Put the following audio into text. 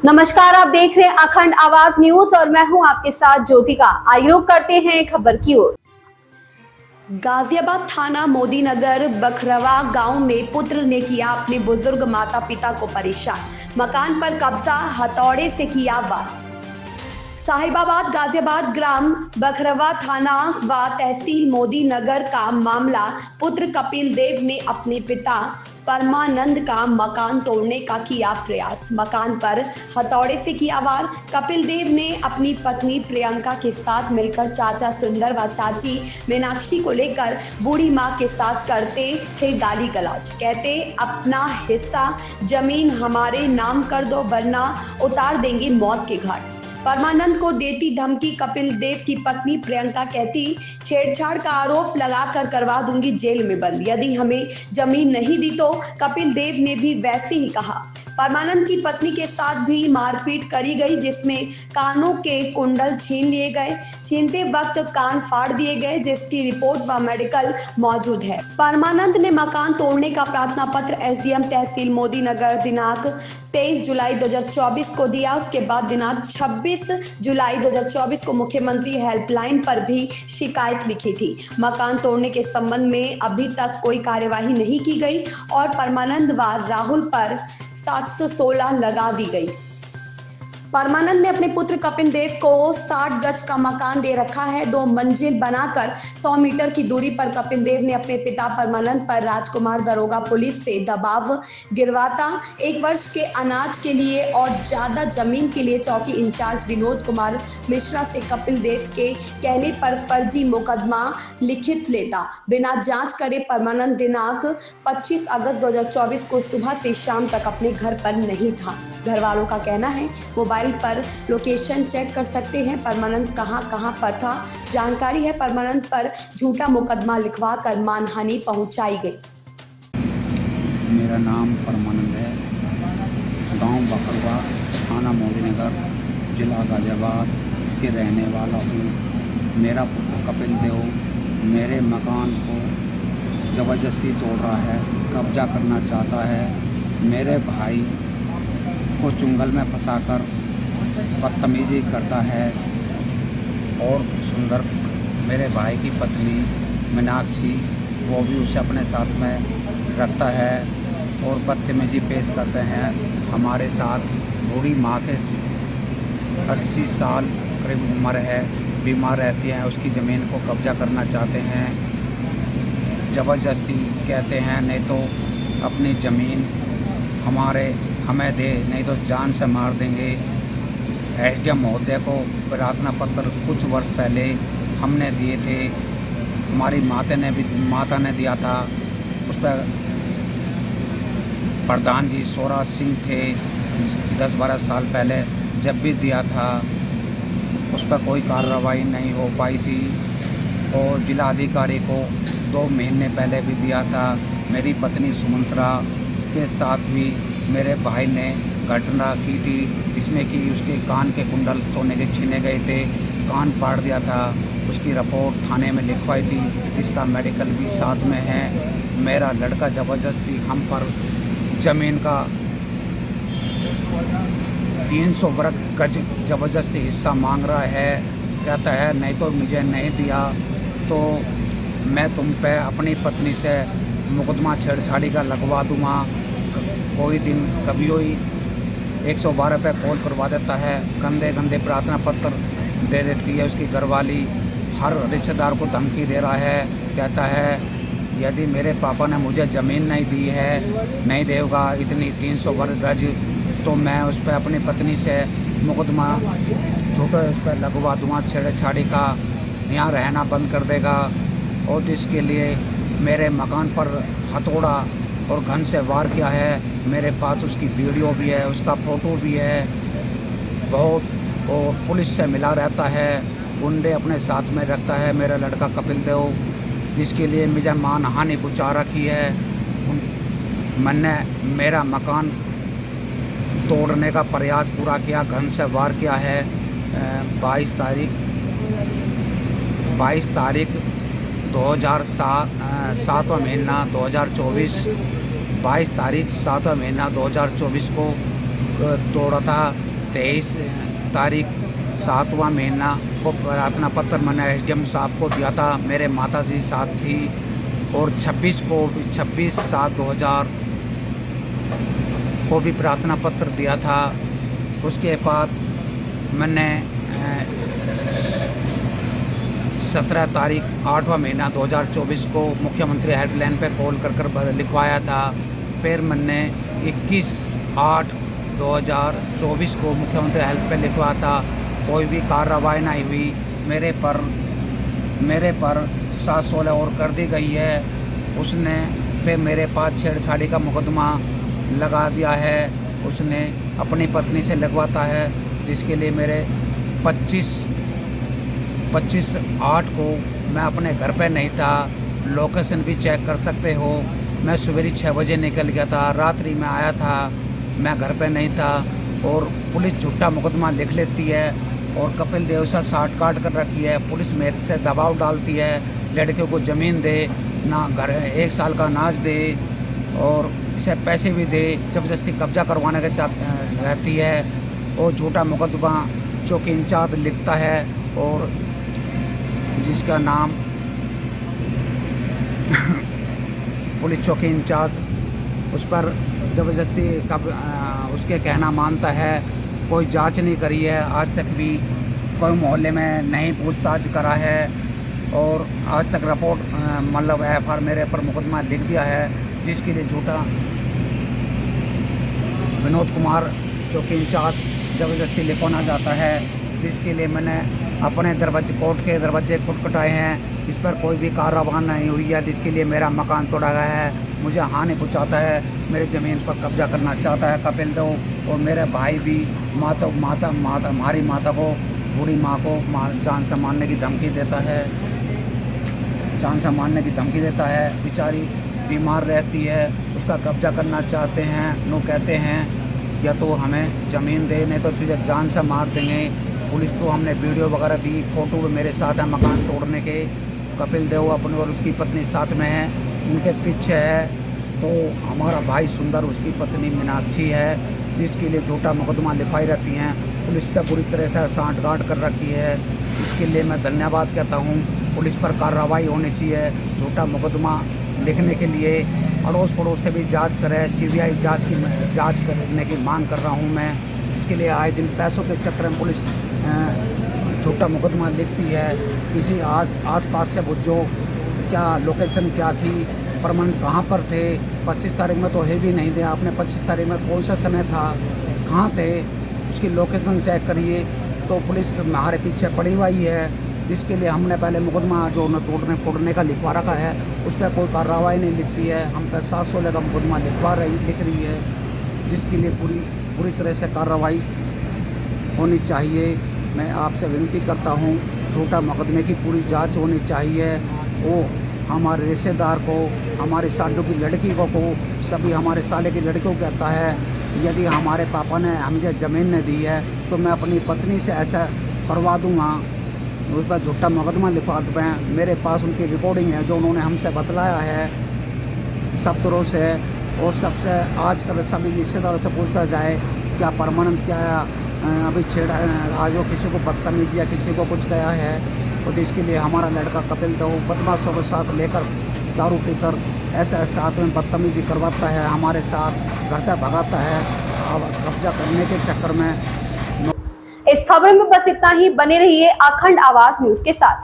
नमस्कार, आप देख रहे हैं अखंड आवाज न्यूज और मैं हूं आपके साथ ज्योतिका। आइए रुक करते हैं खबर की ओर। गाजियाबाद थाना मोदी नगर बखरवा गांव में पुत्र ने किया अपने बुजुर्ग माता पिता को परेशान। मकान पर कब्जा, हथौड़े से किया वार। साहिबाबाद गाजियाबाद ग्राम बखरवा थाना व तहसील मोदी नगर का मामला। पुत्र कपिल देव ने अपने पिता परमानंद का मकान तोड़ने का किया प्रयास। मकान पर हथौड़े से किया वार। कपिल देव ने अपनी पत्नी प्रियंका के साथ मिलकर चाचा सुंदर व चाची मीनाक्षी को लेकर बूढ़ी मां के साथ करते थे गाली गलौज। कहते अपना हिस्सा जमीन हमारे नाम कर दो वरना उतार देंगे मौत के घाट। परमानंद को देती धमकी। कपिल देव की पत्नी प्रियंका कहती छेड़छाड़ का आरोप लगाकर करवा दूंगी जेल में बंद। यदि हमें जमीन नहीं दी तो कपिल देव ने भी वैसे ही कहा। परमानंद की पत्नी के साथ भी मारपीट करी गई, जिसमें कानों के कुंडल छीन लिए गए। छीनते वक्त कान फाड़ दिए गए, जिसकी रिपोर्ट व मेडिकल मौजूद है। परमानंद ने मकान तोड़ने का प्रार्थना पत्र एसडीएम तहसील मोदी नगर दिनांक 23 जुलाई 2024 को दिया। उसके बाद दिनांक 26 जुलाई 2024 को मुख्यमंत्री हेल्पलाइन पर भी शिकायत लिखी थी। मकान तोड़ने के संबंध में अभी तक कोई कार्यवाही नहीं की गई और परमानंद व राहुल पर 716 लगा दी गई। परमानंद ने अपने पुत्र कपिल देव को 60 गज का मकान दे रखा है। 2 मंजिल बनाकर 100 मीटर की दूरी पर कपिल देव ने अपने पिता परमानंद पर राजकुमार दरोगा पुलिस से दबाव गिरवाता। 1 वर्ष के अनाज के लिए और ज्यादा जमीन के लिए चौकी इंचार्ज विनोद कुमार मिश्रा से कपिल देव के कहने पर फर्जी मुकदमा लिखित लेता। बिना जांच करे परमानंद दिनांक 25 अगस्त 2024 को सुबह से शाम तक अपने घर पर नहीं था। घर वालों का कहना है मोबाइल पर लोकेशन चेक कर सकते हैं परमानंद कहां पर था। जानकारी है परमानंद पर झूठा मुकदमा लिखवा कर मानहानि पहुंचाई गई। मेरा नाम परमानंद है, गांव बखरवा, थाना मोदीनगर, जिला गाजियाबाद के रहने वाला हूँ। मेरा पुत्र कपिल देव मेरे मकान को ज़बरदस्ती तोड़ रहा है, कब्जा करना चाहता है। मेरे भाई को चुंगल में फंसाकर बदतमीजी करता है और सुंदर मेरे भाई की पत्नी मीनाक्षी वो भी उसे अपने साथ में रखता है और बदतमीजी पेश करते हैं हमारे साथ। बूढ़ी माँ के 80 साल करीब उम्र है, बीमार रहती हैं, उसकी ज़मीन को कब्जा करना चाहते हैं। ज़बरदस्ती कहते हैं नहीं तो अपनी ज़मीन हमें दे, नहीं तो जान से मार देंगे। एसडीएम महोदय को प्रार्थना पत्र कुछ वर्ष पहले हमने दिए थे, हमारी माता ने दिया था। उस पर प्रधान जी स्वराज सिंह थे 10-12 साल पहले, जब भी दिया था उस पर कोई कार्रवाई नहीं हो पाई थी। और जिला अधिकारी को 2 महीने पहले भी दिया था। मेरी पत्नी सुमंत्रा के साथ भी मेरे भाई ने घटना की थी, जिसमें कि उसके कान के कुंडल सोने के छीने गए थे, कान फाड़ दिया था। उसकी रिपोर्ट थाने में लिखवाई थी, इसका मेडिकल भी साथ में है। मेरा लड़का ज़बरदस्ती हम पर ज़मीन का 300 वर्ग गज ज़बरदस्ती हिस्सा मांग रहा है। कहता है नहीं तो मुझे नहीं दिया तो मैं तुम पे अपनी पत्नी से मुकदमा छेड़छाड़ी का लगवा दूँगा। कोई दिन कभी कोई 112 पे कॉल करवा देता है, गंदे प्रार्थना पत्र दे देती है उसकी घरवाली। हर रिश्तेदार को धमकी दे रहा है, कहता है यदि मेरे पापा ने मुझे ज़मीन नहीं दी है, नहीं देगा इतनी 300 वर्ग गज, तो मैं उस पर अपनी पत्नी से मुकदमा झूठा उस पर लगवा दूँगा छेड़छाड़ी का, यहाँ रहना बंद कर देगा। और जिसके लिए मेरे मकान पर हथौड़ा और गन से वार किया है। मेरे पास उसकी वीडियो भी है, उसका फ़ोटो भी है बहुत। और पुलिस से मिला रहता है, गुंडे अपने साथ में रखता है मेरा लड़का कपिल देव, जिसके लिए मुझे मानहानि पहुंचा रखी है। मैंने मेरा मकान तोड़ने का प्रयास पूरा किया, गन से वार किया है। 22 तारीख 7वां महीना 2024 22 तारीख 7वां महीना 2024 को तोड़ा था। 23 तारीख 7वां महीना को प्रार्थना पत्र मैंने SDM साहब को दिया था, मेरे माता जी साथ थी। और 26/7/2000 को भी प्रार्थना पत्र दिया था। उसके बाद मैंने 17 तारीख 8वां महीना 2024 को मुख्यमंत्री हेल्पलाइन पे कॉल कर लिखवाया था। फिर मैंने 21/8/2024 को मुख्यमंत्री हेल्प पे लिखवाया था, कोई भी कार्रवाई नहीं हुई। मेरे पर 716 और कर दी गई है। उसने फिर मेरे पास छेड़छाड़ी का मुकदमा लगा दिया है, उसने अपनी पत्नी से लगवाता है, जिसके लिए मेरे 25/8 को मैं अपने घर पे नहीं था। लोकेशन भी चेक कर सकते हो। मैं सवेरे 6 बजे निकल गया था, रात्रि में आया था, मैं घर पे नहीं था। और पुलिस झूठा मुकदमा लिख लेती है और कपिल देव से साठ काट कर रखी है। पुलिस मेरे से दबाव डालती है, लड़कियों को ज़मीन दे ना, घर 1 साल का अनाज दे और इसे पैसे भी दे, ज़बरदस्ती कब्जा करवाने के रहती है। और झूठा मुकदमा चौकी इंचार्ज लिखता है और जिसका नाम पुलिस चौकी इंचार्ज उस पर ज़बरदस्ती उसके कहना मानता है। कोई जांच नहीं करी है, आज तक भी कोई मोहल्ले में नहीं पूछताछ करा है और आज तक रिपोर्ट मतलब FIR मेरे पर मुकदमा लिख दिया है, जिसके लिए झूठा विनोद कुमार चौकी इंचार्ज ज़बरदस्ती लिखवाना जाता है, जिसके लिए मैंने अपने कोर्ट के दरवाजे खटखटाए हैं। इस पर कोई भी कार्रवाई नहीं हुई है, जिसके लिए मेरा मकान तोड़ा गया है, मुझे हानि पहुंचाता है, मेरे ज़मीन पर कब्जा करना चाहता है कपिल देव। और मेरे भाई भी हमारी माता को, बूढ़ी माँ को जान से मारने की धमकी देता है, बेचारी बीमार रहती है, उसका कब्जा करना चाहते हैं। लोग कहते हैं या तो हमें ज़मीन दे, नहीं तो तुझे जान से मार देंगे। पुलिस को हमने वीडियो वगैरह दी, फ़ोटो मेरे साथ है मकान तोड़ने के। कपिल देव अपने और उसकी पत्नी साथ में है, उनके पीछे है। तो हमारा भाई सुंदर, उसकी पत्नी मीनाक्षी है, जिसके लिए झूठा मुकदमा लिखाई रहती हैं। पुलिस से पूरी तरह से सांठ-गांठ कर रखी है। इसके लिए मैं धन्यवाद कहता हूँ। पुलिस पर कार्रवाई होनी चाहिए। झूठा मुकदमा लिखने के लिए अड़ोस पड़ोस से भी जांच करे, CBI जांच करने की मांग कर रहा हूँ मैं। इसके लिए आए दिन पैसों के चक्कर में पुलिस झूठा मुकदमा लिखती है। किसी आस-पास से पूछो क्या लोकेशन क्या थी, परमन कहाँ पर थे, 25 तारीख में तो है भी नहीं थे आपने, 25 तारीख में कौन सा समय था, कहाँ थे, उसकी लोकेशन चेक करिए। तो पुलिस हमारे पीछे पड़ी हुई है, जिसके लिए हमने पहले मुकदमा जो तोड़ने का लिखवा रखा है, उस पर कोई कार्रवाई नहीं लिखती है। हम पर 716 का मुकदमा लिख रही है, जिसके लिए पूरी तरह से कार्रवाई होनी चाहिए। मैं आपसे विनती करता हूँ, झूठा मुकदमे की पूरी जांच होनी चाहिए। वो हमारे रिश्तेदार को, हमारे सालों की लड़की को सभी हमारे साले की लड़कियों को कहता है, यदि हमारे पापा ने मुझे ज़मीन नहीं दी है तो मैं अपनी पत्नी से ऐसा करवा दूँगा, उस पर झूठा मुकदमा लिखवा दें। मेरे पास उनकी रिकॉर्डिंग है जो उन्होंने हमसे बतलाया है सब तरह से। और सबसे आजकल सभी रिश्तेदारों से पूछता जाए क्या परमानेंट क्या अभी आज वो किसी को बदतमीजी या किसी को कुछ गया है, तो इसके लिए हमारा लड़का कपिल देव बदमाशों के साथ लेकर दारू पीकर ऐसे साथ में बदतमीजी करवाता है, हमारे साथ घर से भगाता है कब्जा करने के चक्कर में। इस खबर में बस इतना ही। बने रहिए अखंड आवाज न्यूज के साथ।